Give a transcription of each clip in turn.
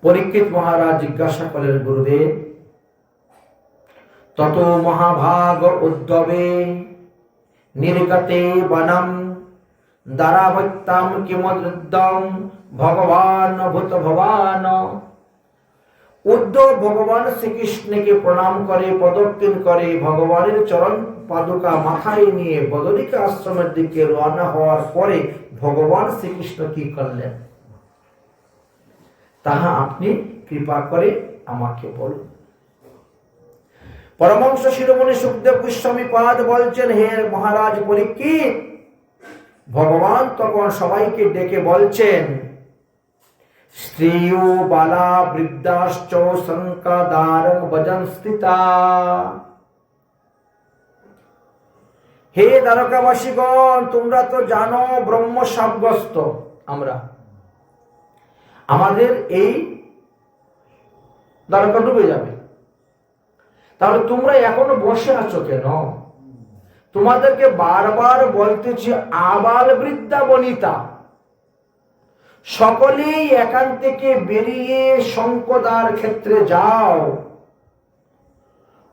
পরীক্ষিত মহারাজ জিজ্ঞাসা করলেন, গুরুদেব, তত মহাভাগ উদ্যবে নির্গতে বনম দারাবত্তাম কিমদ্যম ভগবান ভূত ভবান। উদ্ধব ভগবান শ্রীকৃষ্ণকে প্রণাম করে, প্রদক্ষিণ করে, ভগবানের চরণ পাদুকা মাথায় নিয়ে বদরিকা আশ্রমের দিকে রওনা হওয়ার পরে ভগবান শ্রীকৃষ্ণ কি করলেন তাহা আপনি কৃপা করে আমাকে বলুন। পরমহংস শিরোমণি সুখদেব গোস্বামী পাদ বলছেন, হে মহারাজ পরীক্ষিত, ভগবান তখন সবাইকে ডেকে বলছেন, স্ত্রিয় বালা বৃদ্ধাশ্চ শঙ্কাদারং ভজন স্থিতা। হে দ্বারকাবাসীগণ, তোমরা তো জানো ব্রহ্ম সাব্যস্ত আমরা, আমাদের এই দ্বারকা ডুবে যাবে। তাহলে তোমরা এখনো বসে আছো কেন? তোমাদেরকে বারবার বলতেছি, আবাল বৃদ্ধা বনিতা সকলেই এখান থেকে বেরিয়ে শঙ্কদার ক্ষেত্রে যাও,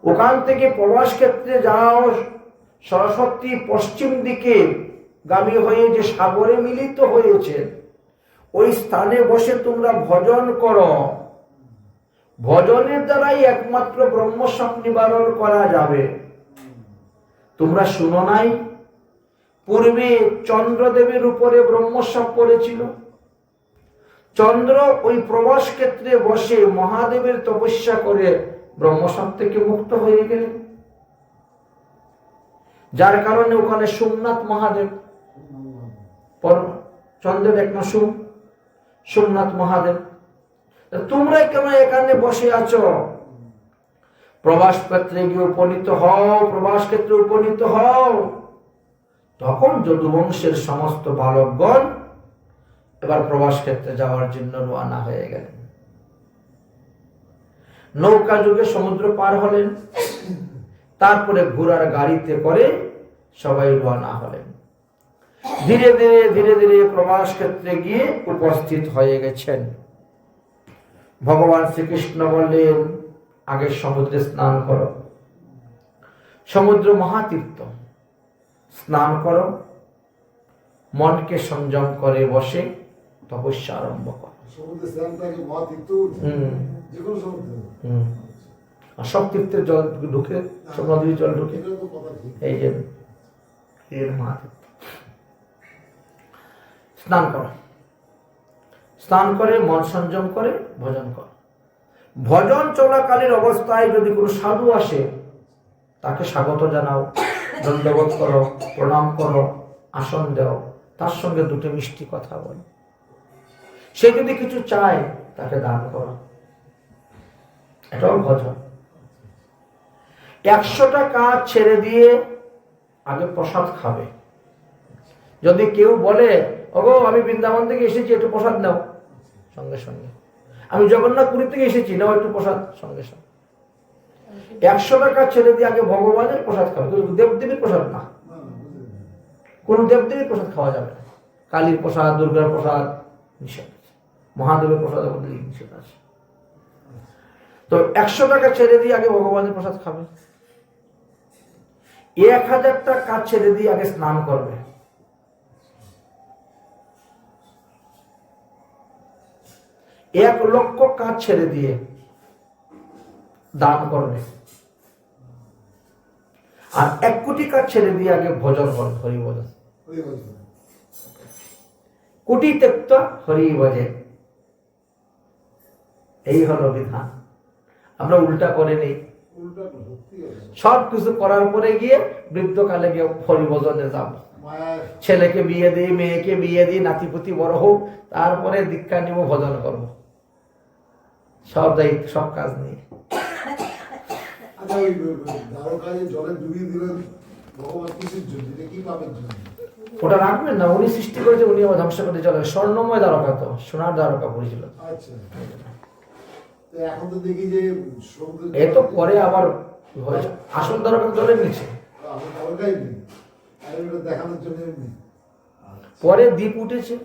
ওখান থেকে প্রবাস ক্ষেত্রে যাও। সরস্বতী পশ্চিম দিকে গামী হয়ে যে সাগরে মিলিত হয়েছে, ওই স্থানে বসে তোমরা ভজন করো। ভজনের দ্বারাই একমাত্র ব্রহ্মশাপ নিবারণ করা যাবে। তোমরা শুনো নাই, পূর্বে চন্দ্রদেবের উপরে ব্রহ্মশাপ পড়েছিল। চন্দ্র ওই প্রবাস ক্ষেত্রে বসে মহাদেবের তপস্যা করে ব্রহ্মশাপ থেকে মুক্ত হয়ে গেলেন, যার কারণে ওখানে সোমনাথ মহাদেব, চন্দ্রের এক না সোমনাথ মহাদেব। তোমরা কেন এখানে বসে আছো? প্রবাস ক্ষেত্রে গিয়ে উপনীত হও, প্রবাস ক্ষেত্রে উপনীত হও। তখন যদুবংশের সমস্ত বালকগণ এবার প্রবাস ক্ষেত্রে যাওয়ার জন্য রওনা হয়ে গেলেন। নৌকা যুগে সমুদ্র পার হলেন, তারপরে ঘোড়ার গাড়িতে করে সবাই রওনা হলেন। ধীরে ধীরে ধীরে ধীরে প্রবাস ক্ষেত্রে গিয়ে উপস্থিত হয়ে গেছেন। ভগবান শ্রীকৃষ্ণ বললেন, আগে সমুদ্রে স্নান করো, সমুদ্র মহাতীর্থ, স্নান করো, মনকে সংযম করে বসে তপস্যা আরম্ভ করো। সব তীর্থের জল ঢুকে, সব নদীর জল ঢুকে, এই যে এর মহাতীর্থ। স্নান করো, স্নান করে মন সংযম করে ভজন করো। ভজন চলাকালীন অবস্থায় যদি কোনো সাধু আসে, তাকে স্বাগত জানাও, দণ্ডবোধ করো, প্রণাম করো, আসন দাও, তার সঙ্গে দুটো মিষ্টি কথা বলো। সে যদি কিছু চায় তাকে দান করো, এটাও ভজন। 100টা কাজ ছেড়ে দিয়ে আগে প্রসাদ খাবে। যদি কেউ বলে, ওগো আমি বৃন্দাবন থেকে এসেছি, একটু প্রসাদ নাও, সঙ্গে সঙ্গে। আমি জগন্নাথপুরী থেকে এসেছি, নাও একটু প্রসাদ, সঙ্গে সঙ্গে। 100টা কাজ ছেড়ে দিয়ে আগে ভগবানের প্রসাদ খাবে, দেবদেবীর প্রসাদ না। কোন দেবদেবীর প্রসাদ খাওয়া যাবে না। কালীর প্রসাদ, দুর্গার প্রসাদ নিষেধ আছে, মহাদেবের প্রসাদ নিষেধ আছে। তো 100 টাকা ছেড়ে দিয়ে আগে ভগবানের প্রসাদ খাবে। 1000টা কাজ ছেড়ে দিয়ে আগে স্নান করবে। 1,00,000 কাজ ছেড়ে দিয়ে দান করবে। আর 1 কোটি কাজ ছেড়ে দিয়ে আগে ভজন করবে, হরি ভজন। কোটি ত্যক্ত হরি ভজে, এই হলো বিধান। আমরা উল্টা করে নেই। সব কিছু করার পরে গিয়ে বৃদ্ধকালে গিয়ে হরি ভজনে যাব। ছেলেকে বিয়ে দিই, মেয়েকে বিয়ে দিই, নাতিপুতি বড় হোক, তারপরে দীক্ষা নিব, ভজন করব। সব দায়িত্ব, সব কাজ নিয়ে। ওটা রাখবেন না, উনি সৃষ্টি করেছে, উনি আবার ধ্বংস করতে চলে। স্বর্ণময় দ্বারকা, তো সোনার দ্বারকা পড়েছিল। এখন তো দেখি যে এ তো পরে আবার আসল দ্বারকা জলের নিচে, দেখানোর জন্য পরে দ্বীপ উঠেছে,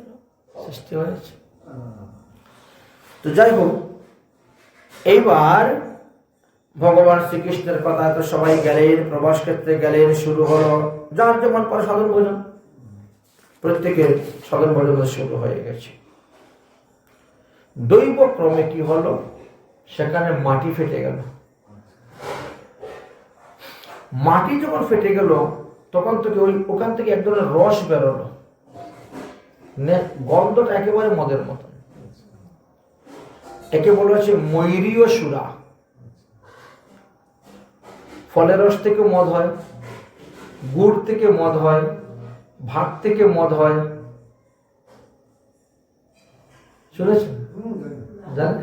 সৃষ্টি হয়েছে। তো যাই হোক, এইবার ভগবান শ্রীকৃষ্ণের কথা তো সবাই গেলেন, প্রবাস ক্ষেত্রে গেলেন, শুরু হলো যার যেমন পরে সাধন ভোজন, প্রত্যেকের সাধন ভোজন শুরু হয়ে গেছে। দৈব ক্রমে কি হলো, সেখানে মাটি ফেটে গেল। মাটি যখন ফেটে গেল তখন থেকে ওখান থেকে এক ধরনের রস বেরোলো, গন্ধটা একেবারে মদের মতন। একে বলা হচ্ছে ময়ূরীয় সুরা। ফলের রস থেকে মদ হয়, গুড় থেকে মদ হয়, ভাত থেকে মদ হয়, শুনেছেন? জানেন?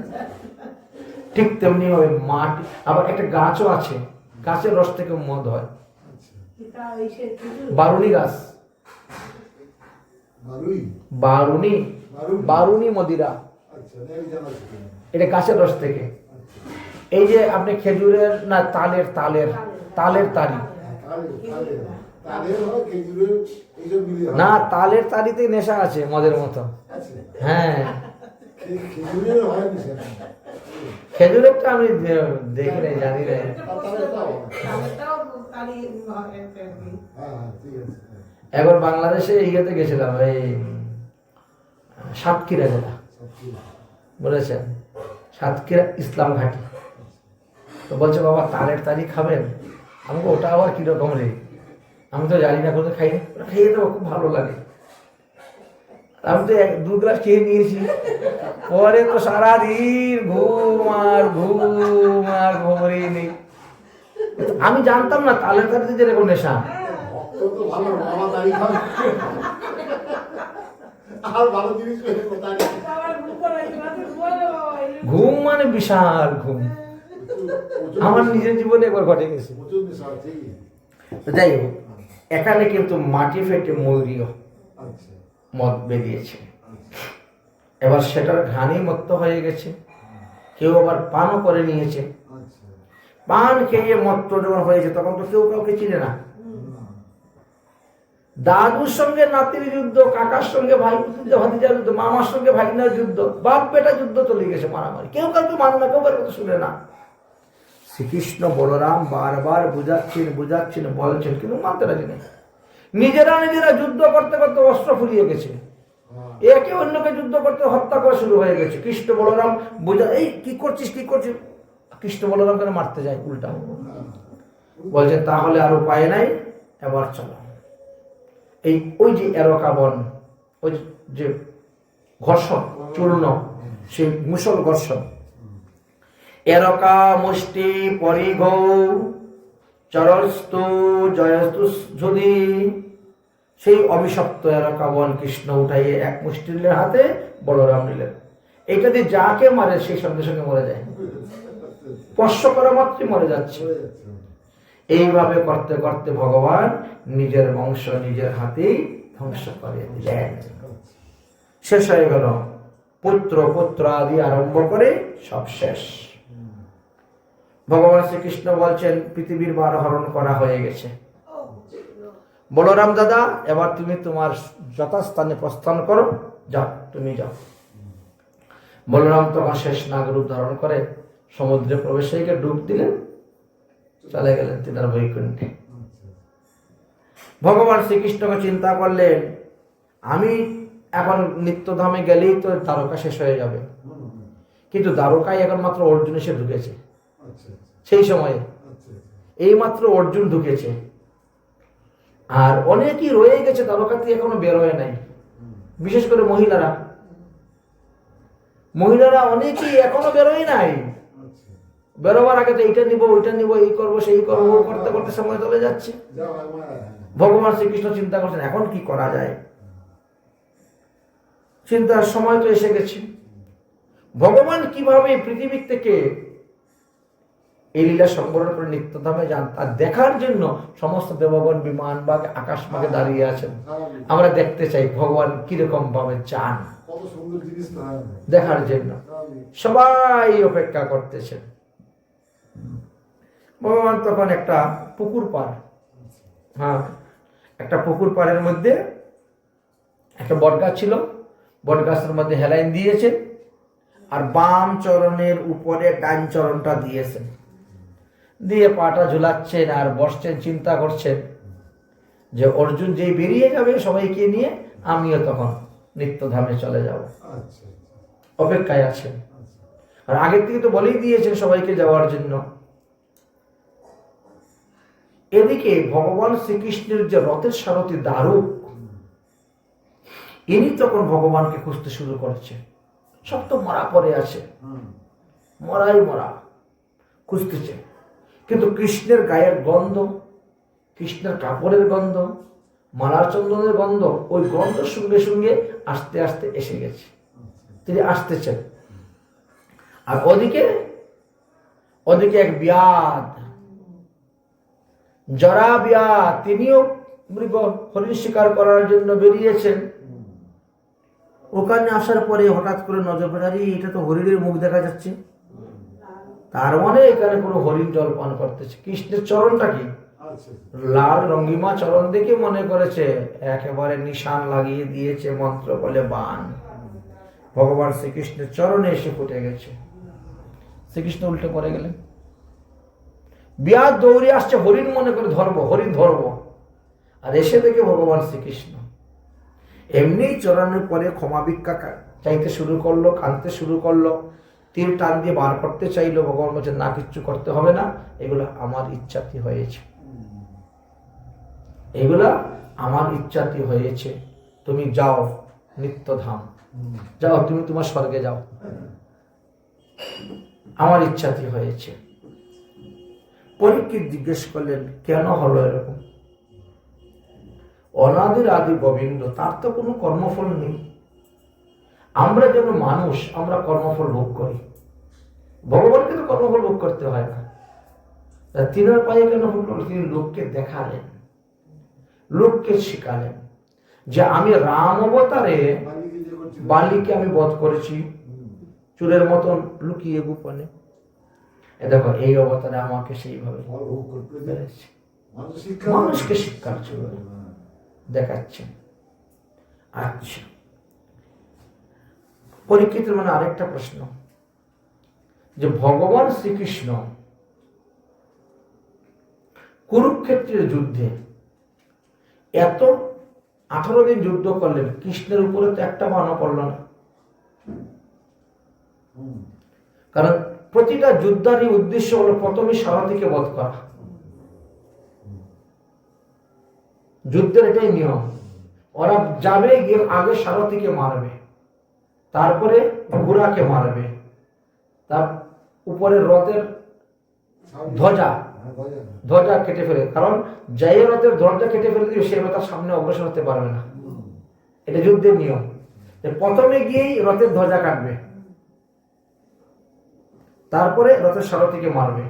ঠিক তেমনি ভাবে মাটি, আবার একটা গাছও আছে, গাছের রস থেকে মদ হয়। বারুনি গাছ, বারুনি মদিরা, এটা গাছের রস থেকে। এই যে আপনি খেজুরের না তালের তারি, না তালের তারিতে নেশা আছে মদের মতো। হ্যাঁ, খেজুরেরটা আমি দেখি নাই, জানি না। একবার বাংলাদেশে ইয়েতে গেছিলাম, এই সাতক্ষীরা জেলা, বলেছেন সাতক্ষীরা ইসলাম ঘাটি। তো বলছে বাবা তালের তারি খাবেন? আমাকে ওটা আবার কিরকম রে, আমি তো জানি না, কোনো খাইনি। খেয়ে দেবো, খুব ভালো লাগে। আমি তো 2 গ্লাস খেয়ে নিয়েছি, পরে তো সারাদিন ঘুম আর ঘুমরেই নেই। আমি জানতাম না তালের তারিতে যেরকম নেশা। ঘুম মানে বিশাল ঘুম, আমার নিজের জীবনে একবার ঘটে গেছে। যাই হোক, এখানে কিন্তু মাটি ফেটে ময়ূরীয় মদ বেরিয়েছে। এবার সেটার ঘানি মত্ত হয়ে গেছে, কেউ আবার পানও করে নিয়েছে। পান খেয়ে মত্ত যখন হয়েছে তখন তো কেউ কাউকে চিনে না। দাদুর সঙ্গে নাতির যুদ্ধ, কাকার সঙ্গে ভাই ভাতিজার যুদ্ধ, মামার সঙ্গে ভাগিনার যুদ্ধ, বাপ বেটা যুদ্ধ চলে গেছে, মারামারি। কেউ কাউকে মানে না, কেউ কারোর কথা শুনে না। শ্রীকৃষ্ণ বলরাম বারবার বুঝাচ্ছেন বলছেন, কিন্তু মানতে রাজি নেই। নিজেরা যুদ্ধ করতে করতে অস্ত্র ফুরিয়ে গেছে, একে অন্যকে যুদ্ধ করতে হত্যা করা শুরু হয়ে গেছে। কৃষ্ণ বলরাম এই কি করছিস? কৃষ্ণ বলরাম করে মারতে যায় উল্টা। বলছে তাহলে আর উপায় নাই, এবার চলো। ওই যে এরকা বন, ওই যে ঘর্ষণ চূর্ণ, সেই মুসল ঘর্ষণ, এরকা মুষ্টি পরিগৌ চরস্তু জয়স্তু যদি, সেই অভিশপ্ত এরকা বন কৃষ্ণ উঠাইয়ে এক মুষ্টি নিলেন হাতে, বলরাম নিলেন। এইটা দিয়ে যাকে মারে সেই সঙ্গে সঙ্গে মরে যায়, স্পর্শ করা মাত্রই মরে যাচ্ছে। এইভাবে করতে করতে ভগবান নিজের বংশ নিজের হাতেই ধ্বংস করে দিলেন। শেষ হয়ে গেল, পুত্র আদি আরম্ভ করে সব শেষ। ভগবান শ্রীকৃষ্ণ বলছেন পৃথিবীর ভার হরণ করা হয়ে গেছে। বলরাম দাদা, এবার তুমি তোমার যথাস্থানে প্রস্থান করো, যাও, তুমি যাও। বলরাম তখন শেষ নাগরূপ ধারণ করে সমুদ্রে প্রবেশ হয়ে ডুব দিলেন, চলে গেলেন তিনার বৈকুণ্ঠে। ভগবান শ্রীকৃষ্ণকে চিন্তা করলেন, আমি এখন নিত্যধামে গেলেই তো দ্বারকা শেষ হয়ে যাবে, কিন্তু দ্বারকায় এখন মাত্র অর্জুন এসে ঢুকেছে। সেই সময়ে এই মাত্র অর্জুন ঢুকেছে, আর অনেকেই রয়ে গেছে দ্বারকাতে, এখনো বের হয়ে নাই। বিশেষ করে মহিলারা অনেকেই এখনো বেরোয় নাই। বেরোবার আগে তো এইটা নিব, ওইটা নিব, এই করবো সেই করবো, করতে করতে সময় চলে যাচ্ছে। ভগবান শ্রীকৃষ্ণ চিন্তা করছেন এখন কি করা যায়। চিন্তার সময় তো এসে গেছে। ভগবান কিভাবে পৃথিবীর থেকে এই লীলা সংবরণ করে নিত্যধামে যান, তা দেখার জন্য সমস্ত দেবগণ বিমান বা আকাশ মার্গে দাঁড়িয়ে আছেন। আমরা দেখতে চাই ভগবান কিরকম ভাবে চান, দেখার জন্য সবাই অপেক্ষা করতেছেন। ভগবান তখন একটা পুকুর পাড়, একটা পুকুর পাড়ের মধ্যে একটা বটগাছ ছিল, বটগাছের মধ্যে হেলাইন দিয়েছে, আর বাম চরণের উপরে ডান চরণটা দিয়েছেন, দিয়ে পাটা ঝুলাচ্ছেন আর বসছেন, চিন্তা করছেন যে অর্জুন যেই বেরিয়ে যাবে সবাইকে নিয়ে, আমিও তখন নিত্যধামে চলে যাব। আচ্ছা অপেক্ষায় আছেন, আর আগের থেকে তো বলেই দিয়েছেন সবাইকে যাওয়ার জন্য। এদিকে ভগবান শ্রীকৃষ্ণের যে রথের সারথি দারুক, ইনি তখন ভগবানকে খুঁজতে শুরু করেছে। সব তো মরা পড়ে আছে, মরাই মরা, খুঁজতেছে। কিন্তু কৃষ্ণের গায়ের গন্ধ, কৃষ্ণের কাপড়ের গন্ধ, মালার চন্দনের গন্ধ, ওই গন্ধের সঙ্গে সঙ্গে আস্তে আস্তে এসে গেছে, তিনি আসতেছেন। আর ওদিকে এক ব্যাধ, জরা ব্যাধ, তিনিও মৃগ হরিণ শিকার করার জন্য বেরিয়েছেন। ওখানে আসার পরে হঠাৎ করে নজর পড়ে, আরে এটা তো হরিণের মুখ দেখা যাচ্ছে, তার মানে এখানে কোনো হরিণ জল পান করতেছে। কৃষ্ণের চরণটা কি লাল রঙ্গিমা চরণ দেখে মনে করেছে একেবারে নিশান লাগিয়ে দিয়েছে, মন্ত্র বলে বান ভগবান শ্রীকৃষ্ণের চরণে এসে ফুটে গেছে। শ্রীকৃষ্ণ উল্টে পড়ে গেলেন, ব্যাধ দৌড়ে আসছে, হরিণ মনে করে ধরবো, হরিণ ধরবো, আর এসে দেখে ভগবান শ্রীকৃষ্ণ। এমনি চরণের পরে ক্ষমা ভিক্ষা চাইতে শুরু করলো, কাঁদতে শুরু করলো, তীর টান দিয়ে বার করতে চাইলো। ভগবান বলছে না, কিচ্ছু করতে হবে না, এগুলো আমার ইচ্ছাতে হয়েছে, এগুলা আমার ইচ্ছাতে হয়েছে, তুমি যাও নিত্যধাম, যাও, তুমি তোমার স্বর্গে যাও, আমার ইচ্ছাতে হয়েছে। পরীক্ষিত জিজ্ঞেস করলেন কেন হলো এরকম? অনাদির আদি গোবিন্দ, তার তো কোনো কর্মফল নেই। আমরা যেন মানুষ, আমরা কর্মফল ভোগ করি, ভগবানকে তো কর্মফল ভোগ করতে হয় না। তিনার পায়ে কেন ভোগ? তিনি লোককে দেখালেন, লোককে শিখালেন যে আমি রাম অবতারে বালিকে আমি বধ করেছি, চুলের মতন লুকিয়ে গোপনে। দেখো এই অবতারে আমাকে সেইভাবে মানুষকে শিক্ষার জন্য দেখাচ্ছেন। আচ্ছা, পরীক্ষিতের মানে আরেকটা প্রশ্ন, যে ভগবান শ্রীকৃষ্ণ কুরুক্ষেত্রের যুদ্ধে এত 18 দিন যুদ্ধ করলেন, কৃষ্ণের উপরে তো একটা বাণও পড়ল না। কারণ প্রতিটা যুদ্ধারই উদ্দেশ্য হলো প্রথমে সারথীকে বধ করা। যুদ্ধের এটাই নিয়ম, ওরা যাবে গিয়ে আগে সারথীকে মারবে, তারপরে ঘোড়াকে মারবে, তার উপরে রথের ধ্বজা কেটে ফেলে। কারণ যাই রথের ধ্বজা কেটে ফেলে দিবে, সে তার সামনে অগ্রসর হতে পারবে না। এটা যুদ্ধের নিয়ম, প্রথমে গিয়েই রথের ধ্বজা কাটবে, তারপরে রথের সারথীকে মারবে,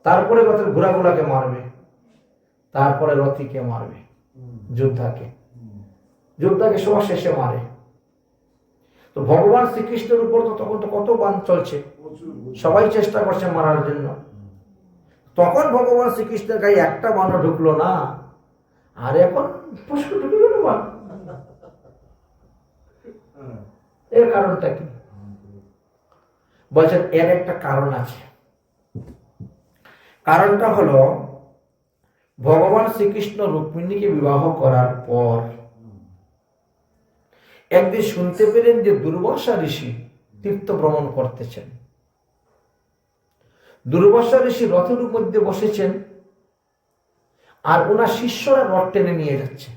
তারপরে রথের ঘোড়াগুলাকে মারবে, তারপরে রথীকে মারবে, যোদ্ধাকে সবার শেষে মারে। তো ভগবান শ্রীকৃষ্ণের উপর তো তখন তো কত বাণ চলছে, সবাই চেষ্টা করছে মারার জন্য। তখন ভগবান শ্রীকৃষ্ণের গায়ে একটা বাণও ঢুকলো না, আর এখন পুষ্কর ঢুকে গেল বাণ। এর কারণটা কি? বলছেন এর একটা কারণ আছে। কারণটা হলো ভগবান শ্রীকৃষ্ণ রুক্মিণীকে বিবাহ করার পর একদিন শুনতে পেলেন যে দুর্বাসা ঋষি তীর্থ ভ্রমণ করতেছেন। দুর্বাসা ঋষি রথের মধ্যে বসেছেন, আর ওনার শিষ্যরা রথ টেনে নিয়ে যাচ্ছে,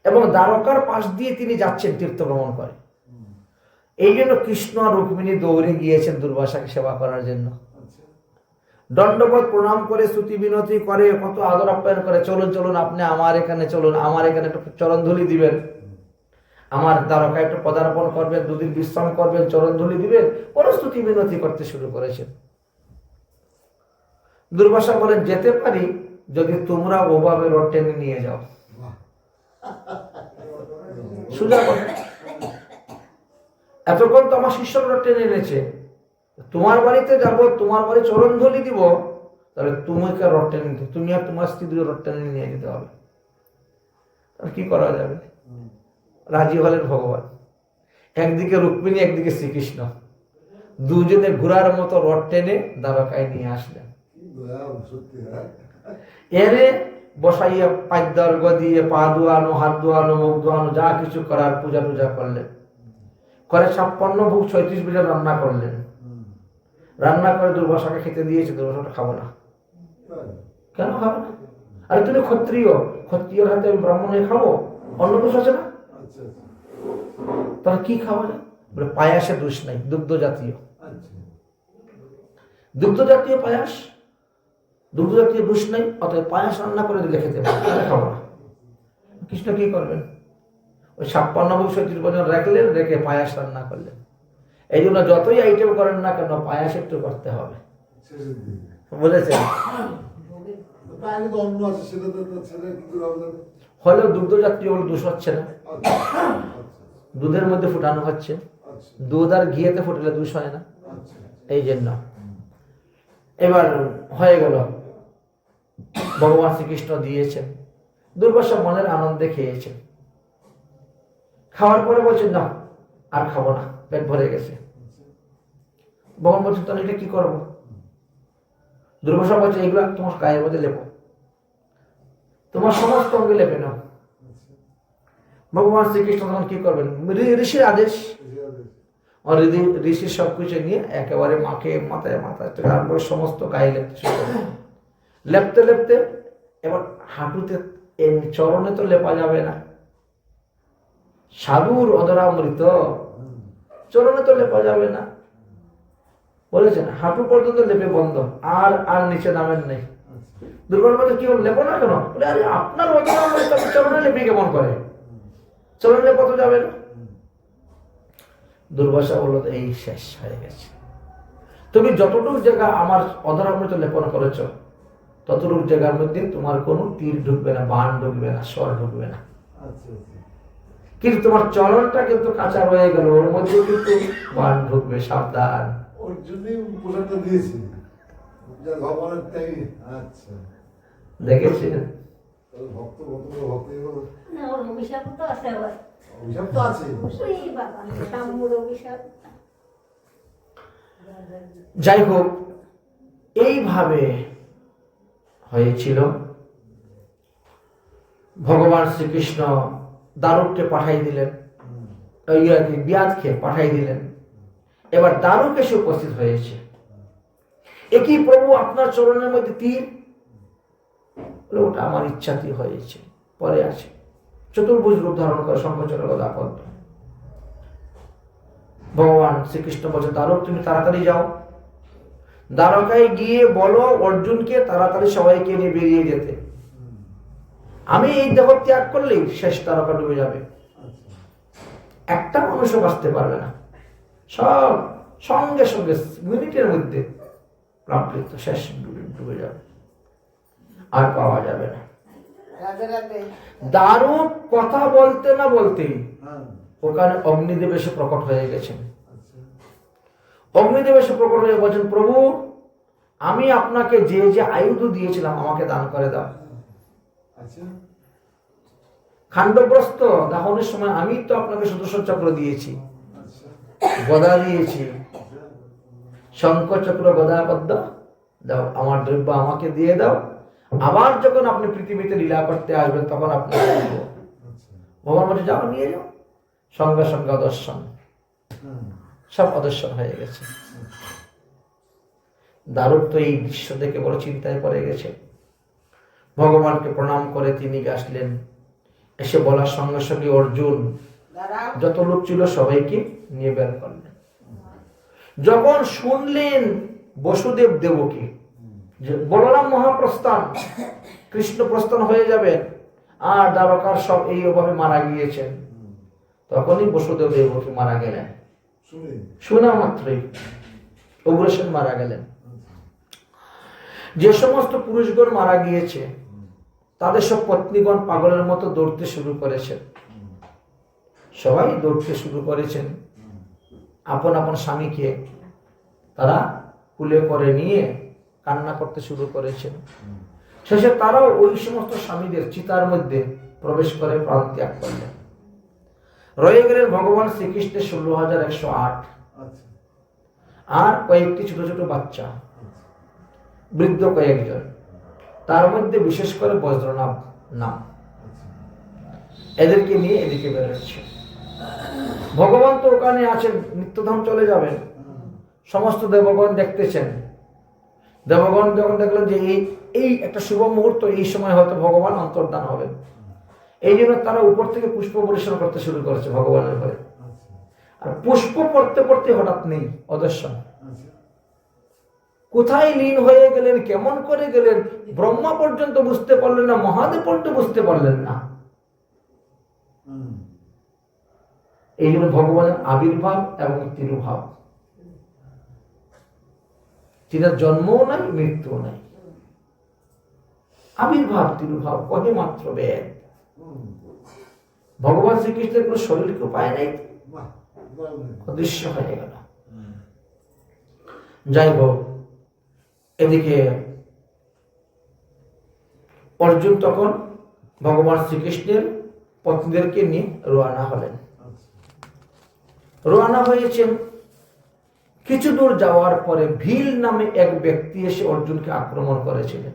এবং দ্বারকার পাশ দিয়ে তিনি যাচ্ছেন তীর্থ ভ্রমণ করে। এই জন্য কৃষ্ণ আর রুক্মিণী দৌড়ে গিয়েছেন দুর্বাসাকে সেবা করার জন্য। দণ্ডবোধ প্রণাম করে, স্তুতি বিনতি করে, কত আদর আপ্যায়ন করে, চলুন চলুন আপনি আমার এখানে চলুন, আমার এখানে একটু চরণধুলি দিবেন, আমার দ্বারকায় একটু পদার্পণ করবেন, 2 দিন বিশ্রাম করবেন, চরণধুলি দিবেন, বড় স্তুতি বিনতি করতে শুরু করেছেন। দুর্বাসা বলেন যেতে পারি যদি তোমরা ওভাবে রথ টেনে নিয়ে যাও। সুজা বলে এতক্ষণ তো আমার শিষ্য রথ টেনে এনেছে, তোমার বাড়িতে যাব, তোমার বাড়ি চরণধুলি দিব, তাহলে তোমাকে রথ টেনে নিতে, তুমি আর তোমার স্ত্রী রথ টেনে নিয়ে যেতে হবে। কি করা যাবে? রাজি হলেন ভগবান। একদিকে রুক্মিণী, একদিকে শ্রীকৃষ্ণ, দুজনে ঘোড়ার মতো রথ টেনে দ্বারকায় নিয়ে আসলেন। কি দয়া, সত্যি, হ্যাঁ। এনে বসাইয়ে পাদ্যার্ঘ দিয়ে পা ধোয়ানো, হাত ধোয়ানো, মুখ ধোয়ানো, যা কিছু করার পূজা টুজা করলেন, করে 56 ভোগ 36 বিঘা রান্না করলেন। রান্না করে দুর্বাসাকে খেতে দিয়েছে, দুর্বাসাটা খাবো না। তাই? কেন খাবে না? আরে তুমি ক্ষত্রিয়, ক্ষত্রিয়র হাতে আমি ব্রাহ্মণ হয়ে খাবো? অন্য কিছু আছে না? আচ্ছা, আচ্ছা, তাহলে কি খাওয়া যায়? বলে পায়াসে দোষ নাই, দুগ্ধ জাতীয়, আচ্ছা। দুগ্ধ জাতীয় পায়াস, দুগ্ধ জাতীয় দোষ নাই, অতএব পায়াস রান্না করে দিলে খেতে পারে, তাহলে খাবো না। কৃষ্ণ কি করবেন? ওই 56 ভোগ 36 বছর রাখলেন, রেখে পায়াস রান্না করলেন। এই জন্য যতই আইটেম করেন না কেন, পায়াস একটু করতে হবে, শেষের দিকে। বুঝেছেন? তার আগে তো অন্য আছে, সেটা তো ছেলে কি করে হবে? হলেও দুগ্ধ জাতীয় বলে দোষ হচ্ছে না, আচ্ছা, আচ্ছা, দুধের মধ্যে ফুটানো হচ্ছে, আচ্ছা, দুধ আর ঘিয়েতে ফুটলে দোষ হয় না, আচ্ছা। এই জন্য। এবার হয়ে গেল, ভগবান শ্রীকৃষ্ণ দিয়েছেন, দুর্বাসা মনের আনন্দে খেয়েছেন। খাওয়ার পরে বলছেন না আর খাবো না, পেট ভরে গেছে। ভগবান বলছেন তাহলে এটা কি করবো? দুর্বাসা বলছে এগুলো তোমার গায়ের মধ্যে লেপো, তোমার সমস্ত অঙ্গে লেপে নাও। ভগবান শ্রীকৃষ্ণ তখন কি করবেন? ঋষির আদেশ, ঋষির সবকিছু নিয়ে একেবারে মাকে মাথায় মাথায় থেকে আরম্ভ করে সমস্ত গায়ে লেপতে শুরু করলেন। লেপতে লেপতে এবার হাঁটুতে, চরণে তো লেপা যাবে না, সাধুর অধরামৃত, চরণে তো লেপা যাবে না, বলেছেন হাঁটু পর্যন্ত লেপে বন্ধ, আর আর নিচে নামেন নেই। দুর্বল বলে কি হল, লেপো না কেন? বলে আরে আপনার অধরামৃত আমি চরণে লেপি কেমন করে? চরণে লেপা তো যাবে না। দুর্বাসা বলল এই শেষ হয়ে গেছে, তুমি যতটুকু জায়গা আমার অধরামৃত লেপন করেছ, ততটুকু জায়গার মধ্যে তোমার কোনো তীর ঢুকবে না, বাণ ঢুকবে না, স্বর ঢুকবে না। আচ্ছা, আচ্ছা। কিন্তু তোমার চরণটা কিন্তু কাঁচা রয়ে গেল, ওর মধ্যে কিন্তু বাণ ঢুকবে, সাবধান। ওর জন্যই পোশাকটা দিয়েছি, যা ভগবানের তাই। আচ্ছা, দেখেছেন? তাহলে ভক্ত কত বড় ভক্ত এগুলো। না, ওর অভিশাপ তো আছে আবার। অভিশাপ তো আছে। ওই বাবা, শাম্বুর অভিশাপ। যাই হোক, এইভাবে হয়েছিল। ভগবান শ্রীকৃষ্ণ দারুককে পাঠাই দিলেন, বিয়াদকে পাঠাই দিলেন। এবার দারুক এসে উপস্থিত হয়েছে। একই প্রভু আপনার চরণের মধ্যে তীর? ওটা আমার ইচ্ছাতেই হয়েছে, পরে আছে। চতুর্ভুজ রূপ ধারণ করে শঙ্খচক্র গদা পদ্ম। ভগবান শ্রীকৃষ্ণ বলছে দারুক তুমি তাড়াতাড়ি যাও, দ্বারকায় গিয়ে বলো অর্জুনকে তাড়াতাড়ি সবাইকে নিয়ে বেরিয়ে যেতে। আমি এই দেহ ত্যাগ করলেই শেষ দ্বারকা ডুবে যাবে, একটা মানুষও বাঁচতে পারবে না, সব সঙ্গে সঙ্গে মিনিটের মধ্যে প্রাপ্ত শেষ ডুবে যাবে, আর পাওয়া যাবে না। দারুক কথা বলতে না বলতেই হ্যাঁ, ওখানে অগ্নিদেব এসে প্রকট হয়ে গেছেন। আচ্ছা, অগ্নিদেব এসে প্রকট হয়ে বলছেন প্রভু আমি আপনাকে যে যে আয়ুধ দিয়েছিলাম আমাকে দান করে দাও। আচ্ছা, খাণ্ডবস্ত্র দাহনের সময় আমি তো আপনাকে সুদর্শন চক্র দিয়েছি, আচ্ছা, গদা দিয়েছি, আচ্ছা, শঙ্খ চক্র গদা পদ্ম দাও, আমার দ্রব্য আমাকে দিয়ে দাও, আবার যখন আপনি পৃথিবীতে লীলা করতে আসবেন তখন আপনাকে দেব। আচ্ছা, ভগবান বলছে যাও নিয়ে যাও, সঙ্গে সঙ্গে অদর্শন, হ্যাঁ, সব অদর্শন হয়ে গেছে। দারুক তো এই দৃশ্য দেখে বড় চিন্তায় পড়ে গেছে। ভগবানকে প্রণাম করে তিনি আসলেন, এসে বলার সঙ্গে সঙ্গে অর্জুন যত লোক ছিল সবাইকে নিয়ে বের করলেন। যখন শুনলেন বসুদেব দেবকী যে বলরাম মহাপ্রস্থান, কৃষ্ণ প্রস্থান হয়ে যাবেন আর দ্বারকার সব এই অভাবে মারা গিয়েছেন, তখনই বসুদেব দেবকী মারা গেলেন। শুনে, শোনা মাত্রই অগ্রসেন মারা গেলেন। যে সমস্ত পুরুষগণ মারা গিয়েছে তাদের সব পত্নীগণ পাগলের মতো দৌড়তে শুরু করেছেন, সবাই দৌড়তে শুরু করেছেন, আপন আপন স্বামীকে তারা কুলে করে নিয়ে কান্না করতে শুরু করেছেন। শেষে তারাও ওই সমস্ত স্বামীদের চিতার মধ্যে প্রবেশ করে প্রাণ ত্যাগ করলেন। রয়ে গেলেন ভগবান শ্রীকৃষ্ণের 16,108 আচ্ছা আর কয়েকটি ছোট ছোট বাচ্চা, বৃদ্ধ কয়েকজন, তার মধ্যে বিশেষ করে বজ্রনাভ নাম। এদেরকে নিয়ে এদিকে বেরোচ্ছে। ভগবান তো ওখানে আছেন, নিত্যধাম চলে যাবেন। সমস্ত দেবগণ দেখতেছেন। দেবগণ যখন দেখলেন যে এই একটা শুভ মুহূর্ত, এই সময় হয়তো ভগবান অন্তর্ধান হবেন, এই জন্য তারা উপর থেকে পুষ্প বর্ষণ করতে শুরু করেছে ভগবানের ঘরে। আর পুষ্প পড়তে পড়তে হঠাৎ নেই, অদর্শন। কোথায় লীন হয়ে গেলেন, কেমন করে গেলেন, ব্রহ্মা পর্যন্ত বুঝতে পারলেন না, মহাদেব পর্যন্ত বুঝতে পারলেন না। এই জন্য ভগবানের আবির্ভাব এবং তিরুভাব, যেটা জন্মও নাই মৃত্যুও নাই। আবির্ভাব তিরুভাব কহে মাত্র বেদ। ভগবান শ্রীকৃষ্ণের কোন শরীরকে উপায় নেই, অদৃশ্য হয়ে গেল। যাই হোক, এদিকে অর্জুন তখন ভগবান শ্রীকৃষ্ণের পত্নীদেরকে নিয়ে রওনা হলেন। রওনা হয়েছেন। কিছু দূর যাওয়ার পরে ভীল নামে এক ব্যক্তি এসে অর্জুনকে আক্রমণ করেছিলেন।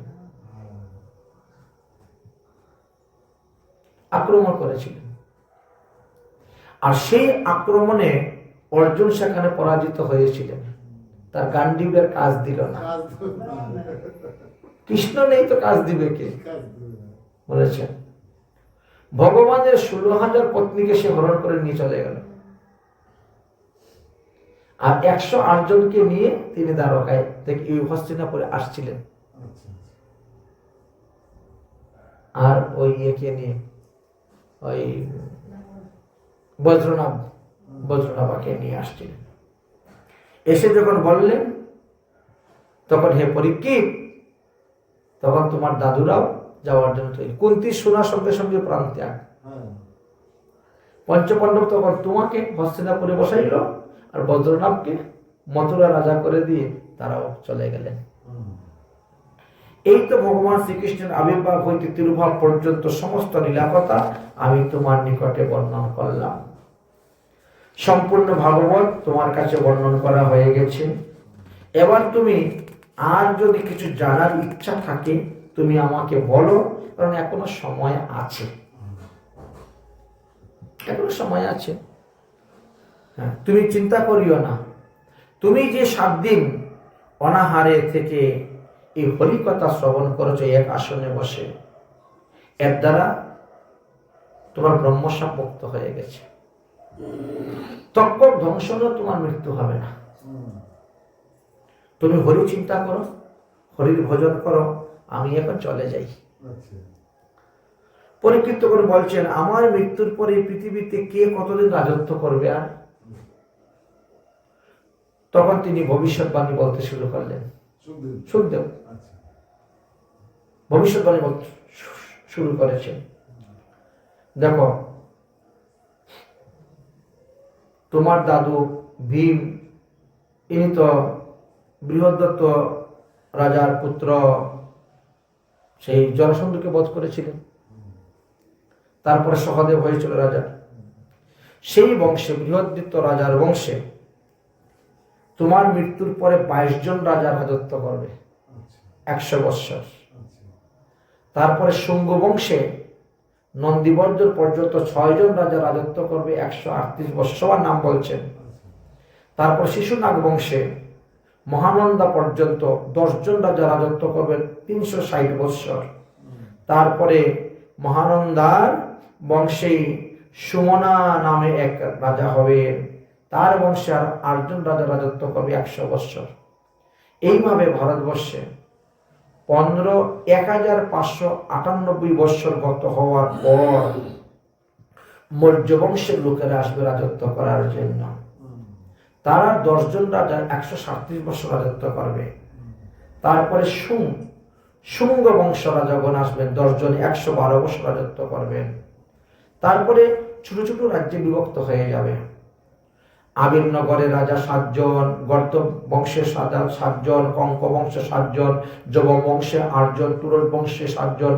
আর সেই আক্রমণে অর্জুন সেখানে পরাজিত হয়েছিলেন। তার গান্ডীবের কাজ দিল না। কৃষ্ণ নেই তো কাজ দিবে কে, বলেছেন। ভগবানের 16,000 পত্নীকে সে হরণ করে নিয়ে চলে গেল। আর 108 জনকে নিয়ে তিনি দ্বারকায় থেকে হস্তিনাপুরে আসছিলেন। আর ওই ইয়েকে নিয়ে, ওই বজ্রনাভাকে নিয়ে আসছিলেন। এসে যখন বললেন, তখন হে পরীক্ষিত, তখন তোমার দাদুরাও যাওয়ার জন্য তৈরি। কুন্তী শোনার সঙ্গে সঙ্গে প্রাণ ত্যাগ। পঞ্চপাণ্ডব তখন তোমাকে হস্তিনাপুরে বসাইল, আর বজ্রনাভকে মথুরা রাজা করে দিয়ে তারাও চলে গেলেন। এই তো ভগবান শ্রীকৃষ্ণের আবির্ভাব হইতে তিরুভাব পর্যন্ত সমস্ত লীলাকথা আমি তোমার নিকটে বর্ণন করলাম। সম্পূর্ণ ভাগবত তোমার কাছে বর্ণন করা হয়ে গেছে। এবার তুমি আর যদি কিছু জানার ইচ্ছা থাকে তুমি আমাকে বলো, কারণ এখনো সময় আছে। হ্যাঁ, তুমি চিন্তা করিও না। তুমি যে 7 দিন অনাহারে থেকে এই হরিকথা শ্রবণ করেছো এক আসনে বসে, এর দ্বারা তোমার ব্রহ্মসাপ মুক্ত হয়ে গেছে। তক্কর ধ্বংসনও তোমার মৃত্যু হবে না। তুমি হরি চিন্তা করো, হরির ভজন করো, আমি এখন চলে যাই। পরীক্ষিত করে বলছেন, আমার মৃত্যুর পরে পৃথিবীতে কে কতদিন রাজত্ব করবে? আর তখন তিনি ভবিষ্যৎবাণী বলতে শুরু করলেন। সুখদেব ভবিষ্যৎবাণী বলতে শুরু করেছেন। দেখো, তোমার দাদু ভীম, ইনি তো বৃহদত্ত রাজার পুত্র, সেই জরাসন্ধকে বধ করেছিলেন। তারপরে সহদেব হয়েছিল রাজা। সেই বংশে, বৃহদত্ত রাজার বংশে তোমার মৃত্যুর পরে 22 জন রাজা রাজত্ব করবে 100 বৎসর। তারপরে শুঙ্গ বংশে নন্দীবর্জন পর্যন্ত 6 জন রাজা রাজত্ব করবে 138 বৎসর, সবার নাম বলছেন। তারপর শিশুনাগ বংশে মহানন্দা পর্যন্ত 10 জন রাজা রাজত্ব করবেন 360 বৎসর। তারপরে মহানন্দার বংশে সুমনা নামে এক রাজা হবে, তার বংশে আর 8 জন রাজা রাজত্ব করবে 100 বৎসর। এইভাবে ভারতবর্ষে 15,598 বৎসর গত হওয়ার পর মৌর্য বংশের লোকেরা আসবে রাজত্ব করার জন্য। তারা 10 জন রাজা 137 বছর রাজত্ব করবে। তারপরে শুঙ্গ বংশ রাজাগণ আসবেন, 10 জন 112 বছর রাজত্ব করবেন। তারপরে ছোট ছোট রাজ্যে বিভক্ত হয়ে যাবে। আবির্নগরের রাজা 7 জন, গর্ত বংশের 7 জন, কঙ্ক বংশে 7 জন, যব বংশে 8 জন, তুরস বংশে 7 জন,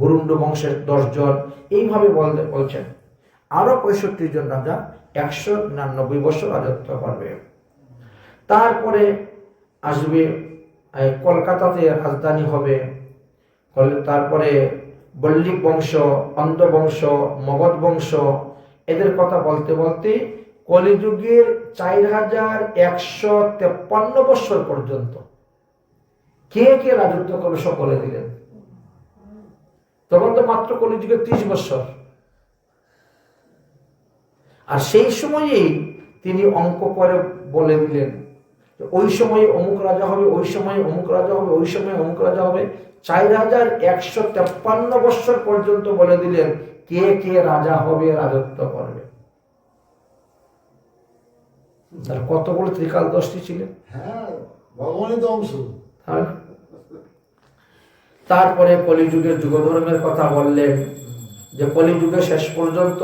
গুরুণ্ড বংশের 10 জন। এইভাবে বলছেন। আরো 65 জন রাজা 199 বছর রাজত্ব করবে। তারপরে আসবে কলকাতাতে রাজধানী হবে। তারপরে বল্লিক বংশ, অন্ধ বংশ, মগধ বংশ, এদের কথা বলতে বলতে কলিযুগের 4153 বছর পর্যন্ত কে কে রাজত্ব করবে সকলে দিলেন। তখন তো মাত্র কলিযুগের 30 বছর। আর সেই সময়েই তিনি অঙ্ক করে বলে দিলেন ওই সময়ে অমুক রাজা হবে, ওই সময়ে অমুক রাজা হবে, ওই সময়ে অমুক রাজা হবে। 4153 বছর পর্যন্ত বলে দিলেন কে কে রাজা হবে, রাজত্ব করবে। তার কত বড় ত্রিকালদর্শী ছিলেন। হ্যাঁ, ভগবানই তো অংশ। তারপরে কলিযুগের যুগধর্মের কথা বললেন যে কলিযুগে শেষ পর্যন্ত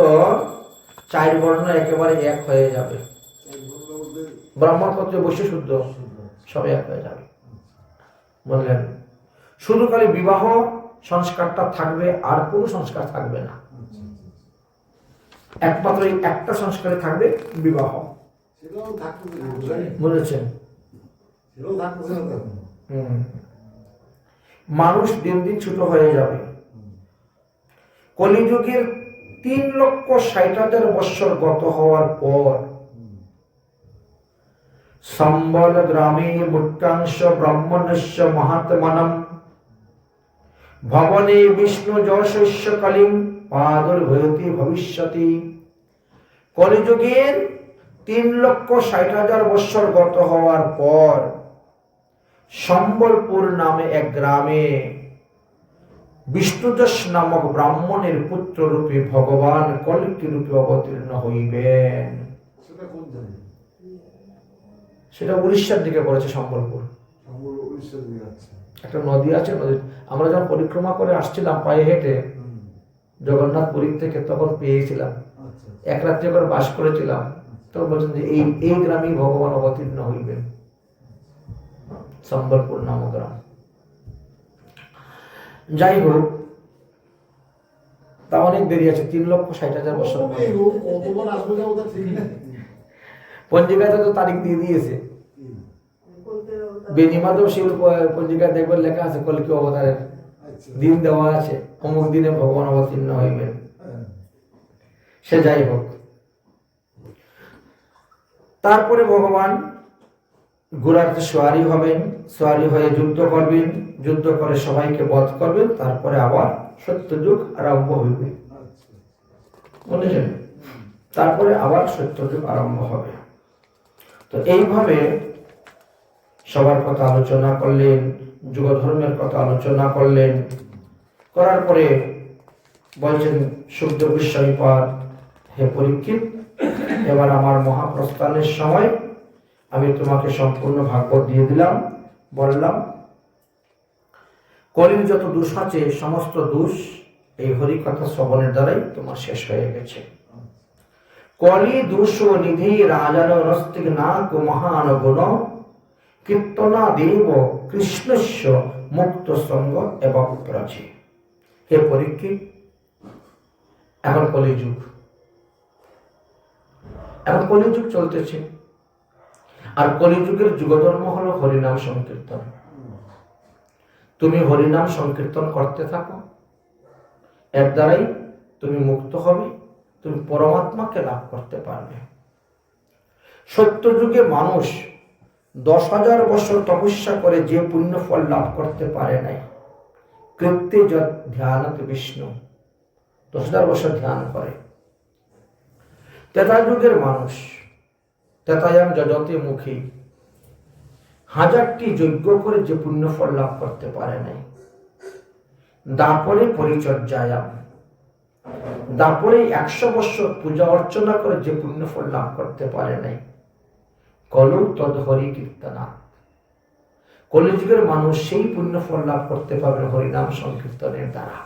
4 বর্ণ একেবারে এক হয়ে যাবে। ব্রাহ্মণ ক্ষত্রিয় বৈশ্য শুদ্ধ সবাই এক হয়ে যাবে বললেন। শুধু খালি বিবাহ সংস্কারটা থাকবে, আর কোনো সংস্কার থাকবে না। একমাত্র এই একটা সংস্কারে থাকবে, বিবাহ। বুঝেছেন? মানুষ দিন দিন ছোট হয়ে যাবে। কলিযুগের 3,60,000 বৎসর গত হওয়ার পর সম্বল গ্রামে মুক্তাংশ ব্রাহ্মণস্য মহাত্মনম ভবনে বিষ্ণু যশস্য কালিং পাদুর্ভূতি ভবিষ্যতি। কলিযুগের 3,60,000 বৎসর গত হওয়ার পর সম্বলপুর নামে এক গ্রামে বিষ্ণুযশ নামক ব্রাহ্মণের পুত্র রূপে ভগবান কল্কি রূপে অবতীর্ণ হইবেন। সেটা উড়িষ্যার দিকে পড়েছে সম্বলপুর। একটা নদী আছে, নদী আমরা যখন পরিক্রমা করে আসছিলাম পায়ে হেঁটে জগন্নাথ পুরী থেকে, তখন পেয়েছিলাম। এক রাত্রে করে বাস করেছিলাম। তখন বলছেন যে এই গ্রামেই ভগবান অবতীর্ণ হইবেন, সম্বলপুর নামক গ্রাম। যাই হোক, তা অনেক দেরি আছে, 3,60,000 বছর। পঞ্জিকাতে তো তারিখ দিয়ে দিয়েছে। বেনিমাধব শিব পঞ্জিকা দেখবেন লেখা আছে কল্কি অবতারের দিন দেওয়া আছে, অমুক দিনে ভগবান অবতীর্ণ হইবেন। সে যাই হোক, তারপরে ভগবান ঘোড়াতে সোয়ারি হবেন, সোয়ারি হয়ে যুদ্ধ করবেন, যুদ্ধ করে সবাইকে বধ করবেন। তারপরে আবার সত্যযুগ আরম্ভ হইবে। বুঝেছেন? তারপরে আবার সত্যযুগ আরম্ভ হবে। তো এইভাবে সবার কথা আলোচনা করলেন, যুগ ধর্মের কথা আলোচনা করলেন। করার পরে বলছেন সুখদেব গোস্বামীপাদ, হে পরীক্ষিত, এবার আমার মহাপ্রস্থানের সময়, আমি তোমাকে সম্পূর্ণ ভাগবত দিয়ে দিলাম। বললাম কলির যত দোষ আছে সমস্ত দোষ এই হরিকথা শ্রবণের দ্বারাই তোমার শেষ হয়ে গেছে। কলি দোষ নিধি রাজান নস্তিক নাক মহান গুণ কীর্তনা দেব কৃষ্ণস্য মুক্ত সঙ্গ এবং প্রাচী। হে পরীক্ষিত, এখন কলিযুগ, এখন কলিযুগ চলতেছে। আর কলিযুগের যুগধর্ম হলো হরিনাম সংকীর্তন। তুমি হরিনাম সংকীর্তন করতে থাকো, এর দ্বারাই তুমি মুক্ত হবে, তুমি পরমাত্মাকে লাভ করতে পারবে। সত্যযুগে মানুষ 10,000 বছর তপস্যা করে যে পুণ্য ফল লাভ করতে পারে নাই। কৃত্যে ধ্যানত বিষ্ণু, 10,000 বছর ধ্যান করে। ত্রেতা যুগের মানুষ তেতায়াম যজতে মুখী 1000টি যজ্ঞ করে যে পুণ্য ফল লাভ করতে পারে নাই। দাপরে পরিচর্যায়াম, দাপরে 100 বছর পূজা অর্চনা করে যে পুণ্য ফল লাভ করতে পারে নাই। কলু তদ হরি কীর্তনা, কলিযুগের মানুষ সেই পুণ্য ফল লাভ করতে পারবে হরিনাম সংকীর্তনের দ্বারা।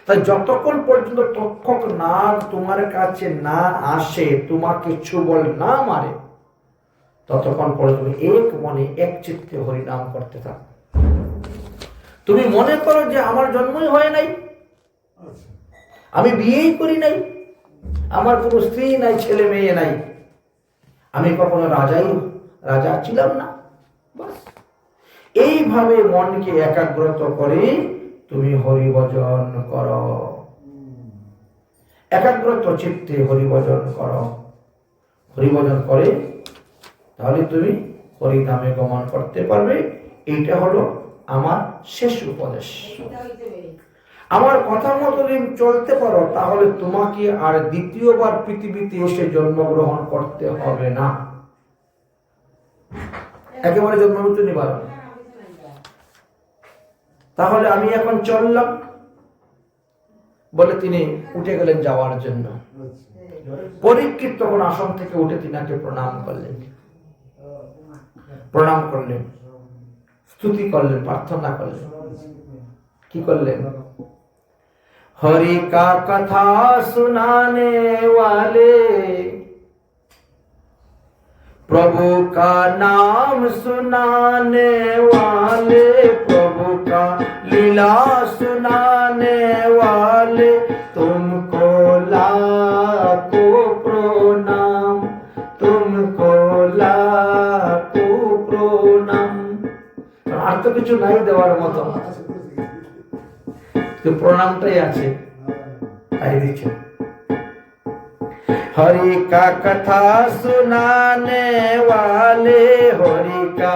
তাই যতক্ষণ পর্যন্ত তক্ষক না তোমার কাছে না আসে, তোমাকে ছুবল না মারে, ততক্ষণ পর্যন্ত এক মনে এক চিত্তে হরিনাম করতে থাকো। তুমি মনে করো যে আমার জন্মই হয় নাই, আমি বিয়েই করি নাই, আমার কোনো স্ত্রী নাই, ছেলে মেয়ে নাই, আমি কখনো রাজা ছিলাম না। বাস এইভাবে মনকে একাগ্রত করে তুমি হরিভজন করো, একাগ্রত চিত্তে হরিভজন করো। হরিভজন করে তাহলে তুমি হরিধামে গমন করতে পারবে। এইটা হলো আমার শেষ উপদেশ। আমার কথা মতো যদি চলতে পারো তাহলে তোমাকে আর দ্বিতীয়বার পৃথিবীতে এসে জন্মগ্রহণ করতে হবে না, একেবারে জন্ম মৃত্যু নিবারণ। তাহলে আমি এখন চললাম বলে তিনি উঠে গেলেন যাওয়ার জন্য। পরীক্ষিত তখন আসন থেকে উঠে তিনাকে প্রণাম করলেন, স্তুতি করলেন, প্রার্থনা করলেন। কি করলেন? हरि का कथा सुनाने वाले, प्रभु का नाम सुनाने वाले, प्रभु का लीला सुनाने वाले, तुमको लाखों प्रणाम, तुमको लाखों प्रणाम। আর তো কিছু নাই দেওয়ার মতো, প্রণামটাই আছে, তাই দিচ্ছে। हरि का कथा सुनाने वाले, हरि का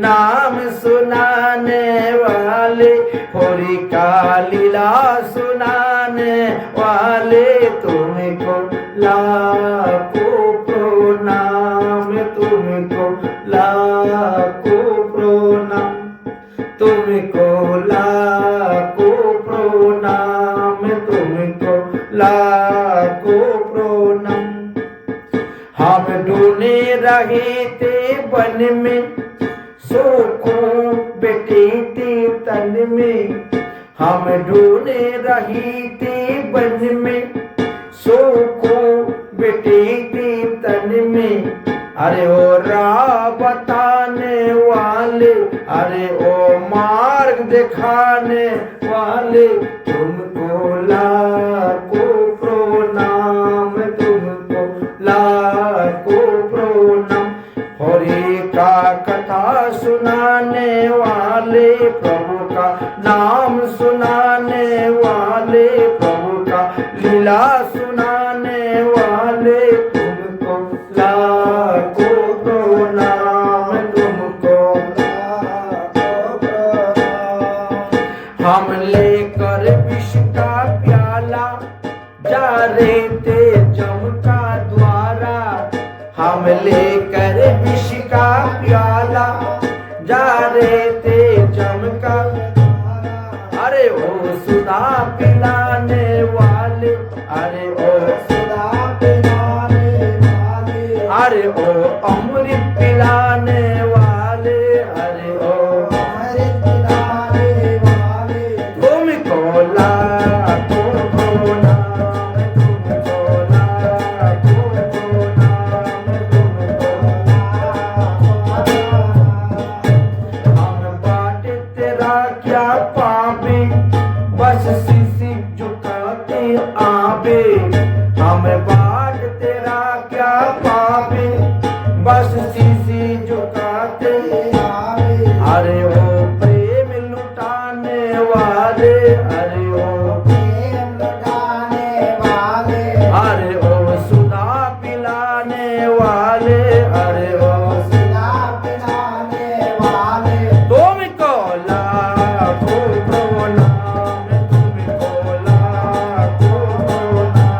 नाम सुनाने वाले, हरि का लीला सुनाने वाले, तुमको लाखों प्रणाम, तुमको लाखों प्रणाम, तुमको लाखों प्रणाम, तुमको लाखों प्रणाम। हम ढूंढे रहे थे वन में, सुखों बेटे थे तन में, हम ढूंढे रहे थे वन में, सुखों बेटे थे तन में। अरे ओ राह बताने वाले, अरे ओ मार्ग दिखाने वाले, तुमको लाखों प्रणाम, तुमको लाखों प्रणाम। हरि का कथा सुनाने वाले, प्रभु का नाम सुनाने वाले, प्रभु का लीला सुनाने वाले, तुमको लाखों प्रणाम, तुमको लाखों प्रणाम। हम लेकर विष का प्याला जा रहे थे जम का द्वारा, हम लेकर विष का प्याला जा रहे थे जम का। अरे ओ सुधा पिलाने वाले, अरे ओ सुधा पिलाने वाले, अरे ओ अमृत पिलाने वाले, अरे ओ अमृत पिलाने वाले, तुमको लाखों प्रणाम, तुमको लाखों प्रणाम, तुमको लाखों प्रणाम। हम बाट तेरा क्या पावे, बस शीशी झुकाते आवे, हम बाट तेरा क्या पावे, बस शीशी झुकाते आवे। अरे ओ प्रेम लुटाने वाले, अरे ओ प्रेम लुटाने वाले, अरे ओ सुधा पिलाने वाले, अरे ओ सुधा पिलाने वाले, तुमको लाखों प्रणाम, तुमको लाखों प्रणाम।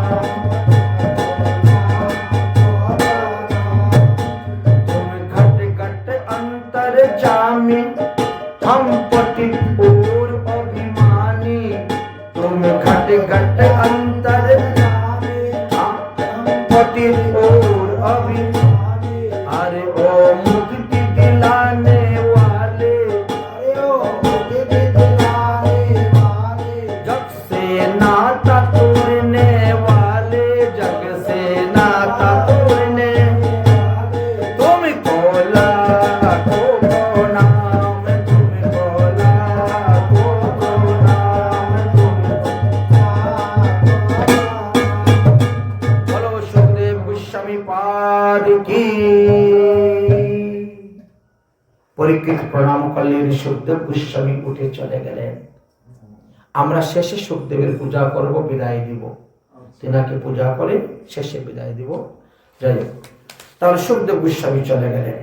तुम घट घट अंतर जामी, हम पटित और अभिमानी, तुम घट घट अंतर जामी, हम पटित और अभिमानी, अरे ओ পরীক্ষিত প্রণাম করলেন, সুখদেব গোস্বামী উঠে চলে গেলেন। আমরা শেষে সুখদেবের পূজা করব, বিদায় দিব। তিনাকে পূজা করে শেষে বিদায় দিব। যাই হোক, তাহলে সুখদেব গোস্বামী চলে গেলেন।